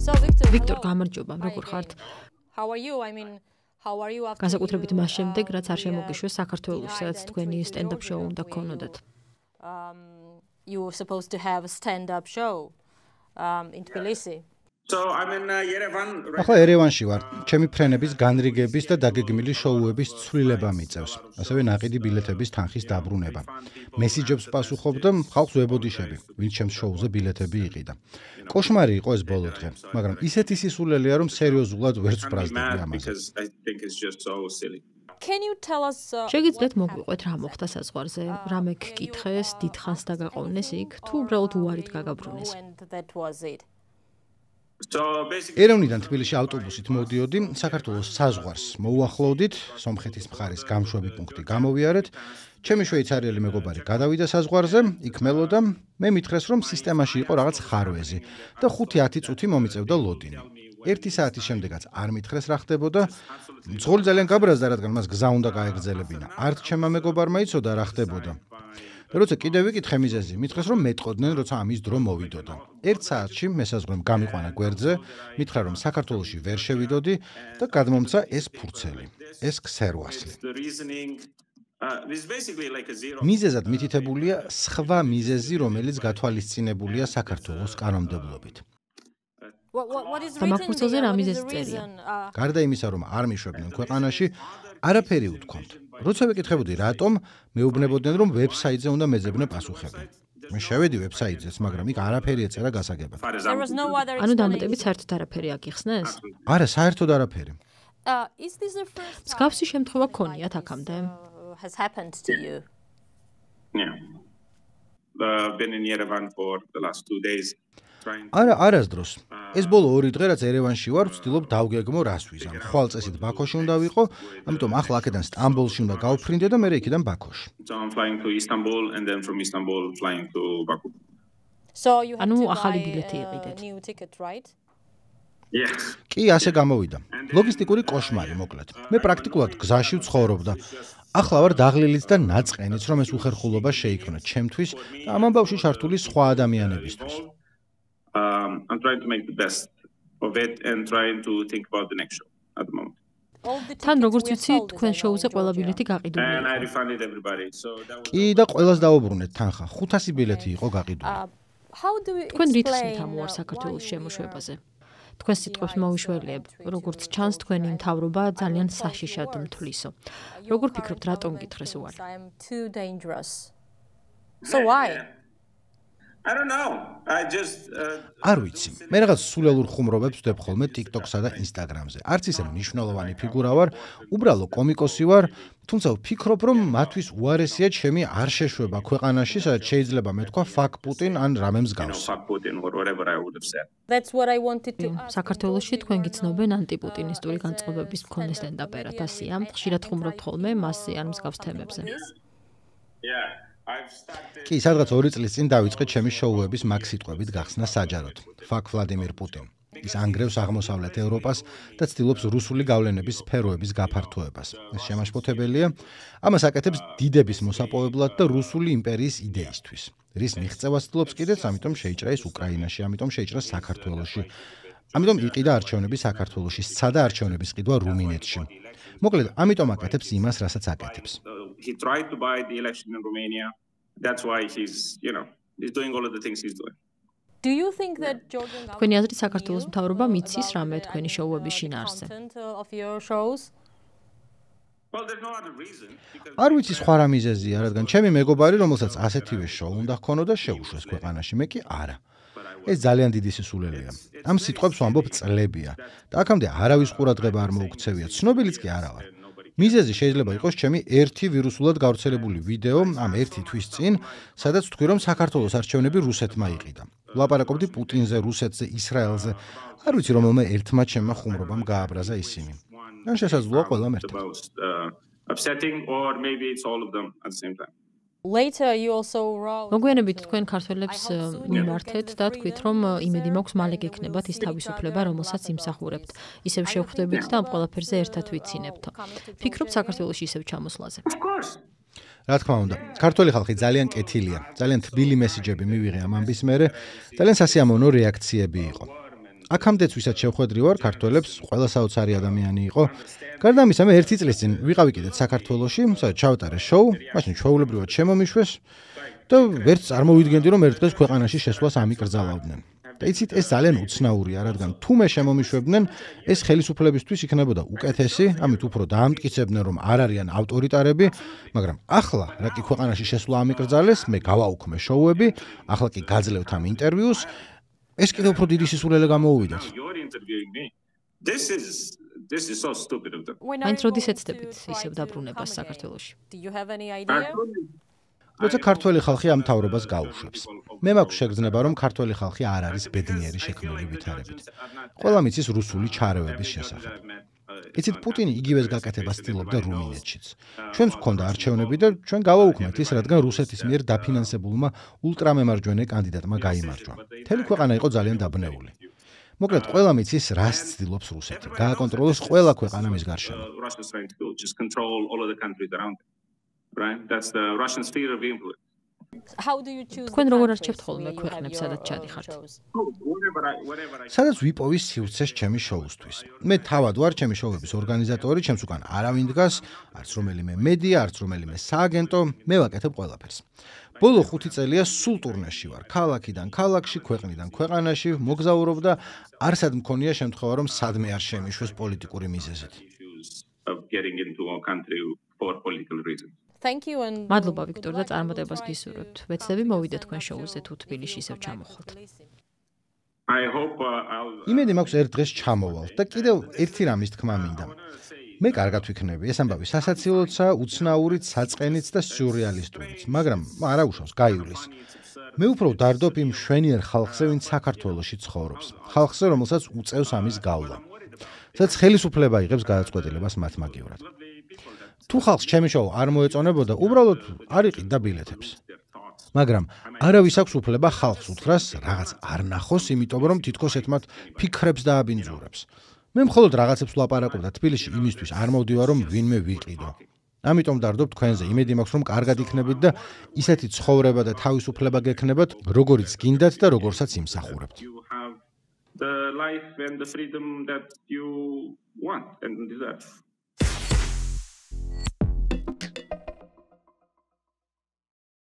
Victor, გამარჯობა, როგორ ხართ? განსაკუთრებით მას შემდეგ, რაც არ შემოგიშვეს საქართველოში, სადაც თქვენი stand-up show უნდა გქონოდეთ. You were supposed to have a stand-up show in Tbilisi. ახლა ერევანში ვარ. ჩემი ფრენების განრიგების და დაგეგმილი შოუების ცვლილება მიწევს. ასევე ნაყიდი ბილეთების თანხის დაბრუნება. მესიჯებს პასუხობ და ხალხს ვებოდიშები, ვინც ჩემს შოუზე ბილეთები იყიდა. კოშმარი იყო ეს ბოლო დღე, მაგრამ ისეთი სისულელეა, რომ სერიოზულად ვერც ვფრაზდები ამაზე. შეგიძლიათ მოგვიყვეთ რა მოხდა საზღვარზე? რამე გკითხეს, დიდხანს დაგაყოვნეს იქ, თუ უბრალოდ უარით გაგაბრუნეს? ერევნიდან თბილისში ავტობუსით მოდიოდი, საქართველოს საზღვარს მოუახლოვდით, სომხეთის მხარის გამშვები პუნქტი გამოვიარეთ, ჩემი შვეიცარიელი მეგობარი გადავიდა საზღვარზე, იქ მელოდა, მე მითხრეს, რომ სისტემაში იყო რაღაც ხარვეზი და 5-10 წუთი მომიწევდა ლოდინი. 1 საათის შემდეგაც არ მითხრეს რა ხდებოდა, მძღოლი ძალიან გაბრაზდა, რადგან მას გზა უნდა გაეგრძელებინა. არც ჩემმა მეგობარმა იცოდა რა ხდებოდა. როცა კიდევ ვიკითხე მიზეზი, მითხრეს, რომ მეტყოდნენ, როცა ამის დრო მოვიდოდა. 1 საათში მესაზღვრემ გამიყვანა გვერდზე, მითხრა, რომ საქართველოში ვერ შევიდოდი და გადმომცა ეს ფურცელი, ეს ქსერვასლი. მიზეზად მითითებულია სხვა მიზეზი, რომელიც გათვალისწინებულია საქართველოს კანონმდებლობით. და მაგ ფურცელზე რა მიზეზი წერია? გარდა იმისა, რომ არ მიშვებდნენ ქვეყანაში, არაფერი უთქვამთ. როცა ვეკითხებოდი რატომ, მეუბნებოდნენ, რომ ვებსაიტზე უნდა მეძებნე პასუხები. მე შევედი ვებსაიტზეც, მაგრამ იქ არაფერი ეწერა გასაგებად. ანუ დამატებით საერთოდ არაფერი აგიხსნეს? არა, საერთოდ არაფერი. მსგავსი შემთხვევა გქონიათ აქამდე? Has happened to you? Yeah. I've been in Yerevan for the last 2 days. არა, არასდროს. ეს ბოლო 2 დღე რაც ერევანში ვარ, ვცდილობ დავგეგმო რას ვიზამ. ხვალ წესით ბაქოში უნდა ვიყო, ამიტომ ახლა აქედან სტამბოლში უნდა გავფრინდე და მერე იქიდან ბაქოში. So I'm flying to Istanbul and then from Istanbul flying to Baku. So you have ანუ to ახალი buy ბილეთი a იყიდეთ. new ticket, right? Yes. კი, ასე გამოვიდა. ლოგისტიკური კოშმარი, მოკლედ. მე პრაქტიკულად გზაში ვცხოვრობდა. ახლა ვარ დაღლილიც და ნაწყენიც, რომ ეს უხერხულობა შეიქმნა ჩემთვის და ამ ამბავში ჩართული სხვა ადამიანებისთვის. I'm trying to make the best of it and trying to think about the next show at the moment. თან როგორც ვიცი, თქვენ შოუზე ყველა ბილეთი გაყიდულია. And I refunded everybody. So that was კი და ყველას დავუბრუნეთ თანხა. 500 ბილეთი იყო გაყიდული. How do you თქვენ რით ხსნით explain ამ უარ why საქართველოს you- შემოშვებაზე? თქვენ სიტყვებს მოვიშველიებ, როგორც ჩანს თქვენი მთავრობა ძალიან საშიშად მთვლისო. როგორ ფიქრობთ, რატომ გითხრეს უარი? I am too dangerous. So why? I don't know. I just არ ვიცი. მე რაღაც სულელურ ხუმრობებს ვდებ ხოლმე TikTok-სა და Instagram-ზე. არც ისე მნიშვნელოვანი ფიგურა ვარ, უბრალო კომიკოსი ვარ, თუმცა ვფიქრობ, რომ მათთვის უარესია ჩემი არ შეშვება ქვეყანაში, სადაც შეიძლება მეთქვა fuck Putin ან რამე მსგავს. fuck Putin or whatever I would have said. That's what I wanted to ask. საქართველოში თქვენ გიცნობენ ანტიპუტინისტური განწყობების მქონე სტენდაპერად, ასია. ხშირად ხუმრობთ ხოლმე მასზე ან მსგავს თემებზე. Yeah. I've started კი, სადღაც 2 წლის წინ დავიწყე ჩემი შოუების მაგ სიტყვებით გახსნა საჯაროდ. Fuck Vladimir Putin. ის ანგრევს აღმოსავლეთ ევროპას და ცდილობს რუსული გავლენების სფეროების გაფართოებას. ეს შემაშფოთებელია. ამას აკეთებს დიდების მოსაპოვებლად და რუსული იმპერიის იდეისთვის. რის მიღწევას ცდილობს კიდეც, ამიტომ შეიჭრა ეს უკრაინაში, ამიტომ შეიჭრა საქართველოში. ამიტომ იყიდა არჩევნები საქართველოში, სცადა არჩევნების ყიდვა რუმინეთში. მოკლედ, ამიტომ აკეთებს იმას, რასაც აკეთებს. He tried to buy the election in Romania. That's why he's doing all of the things he's doing. Do you think that Georgian თქვენი აზრით საქართველოს მთავრობა მიცის რამე თქვენი შოუების შინაარსზე? content of your shows? Well, there's no other reason because არ ვიცი სხვა რა მიზეზია, რადგან ჩემი მეგობარი, რომელსაც ასეთივე შოუ უნდა ჰქონოდა, შეუშვეს ქვეყანაში, მე კი არა. ეს ძალიან დიდი სისულელეა. ამ სიტყვებს ვამბობ წლებია და აქამდე არავის ყურადღება არ მოუქცევია, ცნობილიც კი არა ვარ. მიზეზი შეიძლება იყოს ჩემი ერთი ვირუსულად გავრცელებული ვიდეო ამ 1 თვის წინ, სადაც ვთქვი, რომ საქართველოს არჩევნები რუსეთმა იყიდა. ვლაპარაკობდი პუტინზე, რუსეთზე, ისრაელზე. არ ვიცი რომელმე ერთმა ჩემმა ხუმრობამ გააბრაზა ისინი. ან შესაძლოა ყველამ ერთად. the most upsetting or maybe it's all of them at the same time. Later you also wrote მოგვიანებით თქვენ ქართველებს მიმართეთ და თქვით, რომ იმედი მაქვს მალე გექნებათ ის თავისუფლება, რომელსაც იმსახურებთ. ისევ შევხვდებით და ამ ყველაფერზე ერთად ვიცინებთ. ფიქრობთ საქართველოში ისევ ჩამოსვლაზე? Of course. რა თქმა უნდა, ქართველი ხალხი ძალიან კეთილია. ძალიან თბილი მესიჯები მივიღე ამ ამბის მერე, ძალიან სასიამოვნო რეაქციები იყო. აქამდეც ვისაც შევხვედრი ვარ ქართველებს, ყველა საოცარი ადამიანი იყო. გარდა ამისა, მე 1 წლის წინ ვიყავი კიდეც საქართველოში, სადაც ჩავატარე შოუ, მაშინ ჩვეულებრივად შემომიშვეს და ვერც წარმოვიდგენდი, რომ ერთ დღეს ქვეყანაში შესვლას ამიკრძალავდნენ. და იცით, ეს ძალიან უცნაურია, რადგან თუ მე შემომიშვებდნენ, ეს ხელისუფლებისთვის იქნებოდა უკეთესი, ამით უფრო დაამტკიცებდნენ, რომ არ არიან ავტორიტარები, მაგრამ ახლა, რა კი ქვეყანაში შესვლა ამიკრძალეს, მე გავაუქმე შოუები, ახლა კი გაძლევთ ამ ინტერვიუს, ეს კიდევ უფრო დიდი სისულელე გამოუვიდათ. This is so stupid of them. მაინც როდის ეცდებით ისევ დაბრუნებას საქართველოში? Do you have any idea? როცა ქართველი ხალხი ამ მთავრობას გაუშვებს. მე მაქვს შეგრძნება, რომ ქართველი ხალხი არ არის ბედნიერი შექმნილი ვითარებით. ყველა მიცის რუსული ჩარევების შესახებ. იცით, პუტინი იგივეს გაკეთებას ცდილობდა რუმინეთშიც. ჩვენც გვქონდა არჩევნები და ჩვენ გავაუქმეთ ის, რადგან რუსეთის მიერ დაფინანსებულმა ულტრამემარჯვენე კანდიდატმა გაიმარჯვა. მთელი ქვეყანა იყო ძალიან დაბნეული. მოკლედ, ყველა მიცის, რას ცდილობს რუსეთი. გააკონტროლოს ყველა ქვეყანა მის გარშემო. Russia's trying to just control all of the countries around it. Right? That's the Russian sphere of influence. How do you choose? თქვენ როგორ არჩევთ ხოლმე ქვეყნებს, სადაც ჩადიხართ? Whatever სადაც ვიპოვის სივრცეს ჩემი შოუსთვის. მე თავად ვარ ჩემი შოუების ორგანიზატორი, ჩემს უკან არავინ დგას, არც რომელიმე მედია, არც რომელიმე სააგენტო, მე ვაკეთებ ყველაფერს. ბოლო 5 წელია სულ ტურნეში ვარ. ქალაქიდან ქალაქში, ქვეყნიდან ქვეყანაში მოგზაურობ და არსად მქონია შემთხვევა, რომ სადმე არ შემიშვეს პოლიტიკური მიზეზით. issues of getting into our country for political reasons. Thank you and მადლობა ვიქტორ და წარმატებას გისურვებთ. ვეცდები მოვიდეთ თქვენ შოუზე თუ თბილისში ისევ ჩამოხვალთ. I hope I'll იმედი მაქვს ერთ დღეს ჩამოვალთ და კიდევ ერთი რამის თქმა მინდა. მე კარგად ვიქნები, ეს ამბავი სასაცილოცა, უცნაურიც, საწყენიც და სიურრეალისტურიც, მაგრამ არა უშავს, გაივლის. მე უფრო ვდარდობ იმ მშვენიერ ხალხზე, ვინც საქართველოში ცხოვრობს. ხალხზე, რომელსაც უწევს ამის გავლა. სადაც ხელისუფლება იღებს გადაწყვეტილებას მათ მაგივრად. თუ ხალხს ჩემი შოუ არ მოეწონებოდა, უბრალოდ არ იყიდდა ბილეთებს. მაგრამ არავის აქვს უფლება ხალხს უთხრას რაღაც არ ნახოს, იმიტომ რომ თითქოს ეთმათ ფიქრებს დააბინძურებს. მე მხოლოდ რაღაცებს ვლაპარაკობ და თბილისში იმისთვის არ მოვდივარ, რომ ვინმე ვიყიდო. ამიტომ დავდობ თქვენზე, იმედი მაქვს, რომ კარგად იქნებით და ისეთი ცხოვრება და თავისუფლება გექნებათ, როგორიც გინდათ და როგორსაც იმსახურებთ. you have the life and the freedom that you want and deserve.